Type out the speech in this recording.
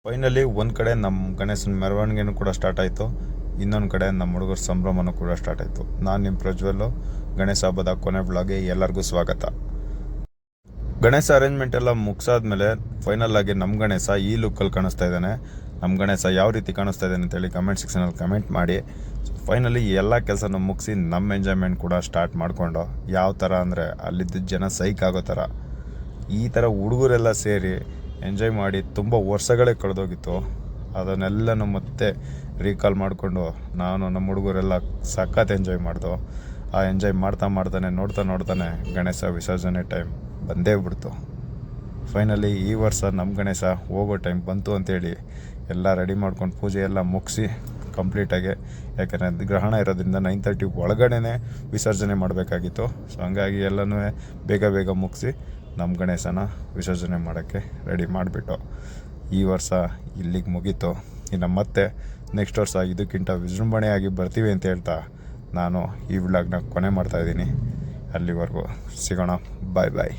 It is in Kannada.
ಫೈನಲಿ ಒಂದು ಕಡೆ ನಮ್ಮ ಗಣೇಶನ ಮೆರವಣಿಗೆನೂ ಕೂಡ ಸ್ಟಾರ್ಟ್ ಆಯಿತು, ಇನ್ನೊಂದು ಕಡೆ ನಮ್ಮ ಹುಡುಗರ ಸಂಭ್ರಮನೂ ಕೂಡ ಸ್ಟಾರ್ಟ್ ಆಯಿತು. ನಾನು ನಿಮ್ಮ ಪ್ರಜ್ವಲ್ಲು. ಗಣೇಶ ಹಬ್ಬದ ಕೊನೆ ಬ್ಲಾಗ್ಗೆ ಎಲ್ಲರಿಗೂ ಸ್ವಾಗತ. ಗಣೇಶ ಅರೇಂಜ್ಮೆಂಟ್ ಎಲ್ಲ ಮುಗಿಸಾದ್ಮೇಲೆ ಫೈನಲ್ ಆಗಿ ನಮ್ಮ ಗಣೇಶ ಈ ಲುಕ್ಕಲ್ಲಿ ಕಾಣಿಸ್ತಾ ಇದ್ದಾನೆ. ನಮ್ಮ ಗಣೇಶ ಯಾವ ರೀತಿ ಕಾಣಿಸ್ತಾ ಇದ್ದಾನೆ ಅಂತೇಳಿ ಕಮೆಂಟ್ ಸೆಕ್ಷನಲ್ಲಿ ಕಮೆಂಟ್ ಮಾಡಿ. ಫೈನಲಿ ಎಲ್ಲ ಕೆಲಸನ ಮುಗಿಸಿ ನಮ್ಮ ಎಂಜಾಯ್ಮೆಂಟ್ ಕೂಡ ಸ್ಟಾರ್ಟ್ ಮಾಡಿಕೊಂಡು, ಯಾವ ಥರ ಅಂದರೆ ಅಲ್ಲಿದ್ದ ಜನ ಸೈಕ್ ಆಗೋ ಥರ ಈ ಥರ ಹುಡುಗರೆಲ್ಲ ಸೇರಿ ಎಂಜಾಯ್ ಮಾಡಿ ತುಂಬ ವರ್ಷಗಳೇ ಕಳೆದೋಗಿತ್ತು. ಅದನ್ನೆಲ್ಲನೂ ಮತ್ತೆ ರೀಕಾಲ್ ಮಾಡಿಕೊಂಡು ನಾನು ನಮ್ಮ ಹುಡುಗರೆಲ್ಲ ಸಖತ್ ಎಂಜಾಯ್ ಮಾಡ್ದೋ. ಆ ಎಂಜಾಯ್ ಮಾಡ್ತಾನೆ ನೋಡ್ತಾನೆ ಗಣೇಶ ವಿಸರ್ಜನೆ ಟೈಮ್ ಬಂದೇ ಬಿಡ್ತು. ಫೈನಲಿ ಈ ವರ್ಷ ನಮ್ಮ ಗಣೇಶ ಹೋಗೋ ಟೈಮ್ ಬಂತು ಅಂತೇಳಿ ಎಲ್ಲ ರೆಡಿ ಮಾಡ್ಕೊಂಡು ಪೂಜೆ ಎಲ್ಲ ಮುಗಿಸಿ ಕಂಪ್ಲೀಟಾಗಿ, ಯಾಕೆಂದರೆ ಗ್ರಹಣ ಇರೋದ್ರಿಂದ 9:30 ಒಳಗಡೆ ವಿಸರ್ಜನೆ ಮಾಡಬೇಕಾಗಿತ್ತು. ಸೊ ಹಂಗಾಗಿ ಎಲ್ಲನೂ ಬೇಗ ಮುಗಿಸಿ ನಮ್ಮ ಗಣೇಶನ ವಿಸರ್ಜನೆ ಮಾಡೋಕ್ಕೆ ರೆಡಿ ಮಾಡಿಬಿಟ್ಟು ಈ ವರ್ಷ ಇಲ್ಲಿಗೆ ಮುಗೀತು. ಇನ್ನು ಮತ್ತೆ ನೆಕ್ಸ್ಟ್ ವರ್ಷ ಇದಕ್ಕಿಂತ ವಿಜೃಂಭಣೆಯಾಗಿ ಬರ್ತೀವಿ ಅಂತ ಹೇಳ್ತಾ ನಾನು ಈ ವ್ಲಾಗ್ನ ಕೊನೆ ಮಾಡ್ತಾಯಿದ್ದೀನಿ. ಅಲ್ಲಿವರೆಗೂ ಸಿಗೋಣ. ಬಾಯ್.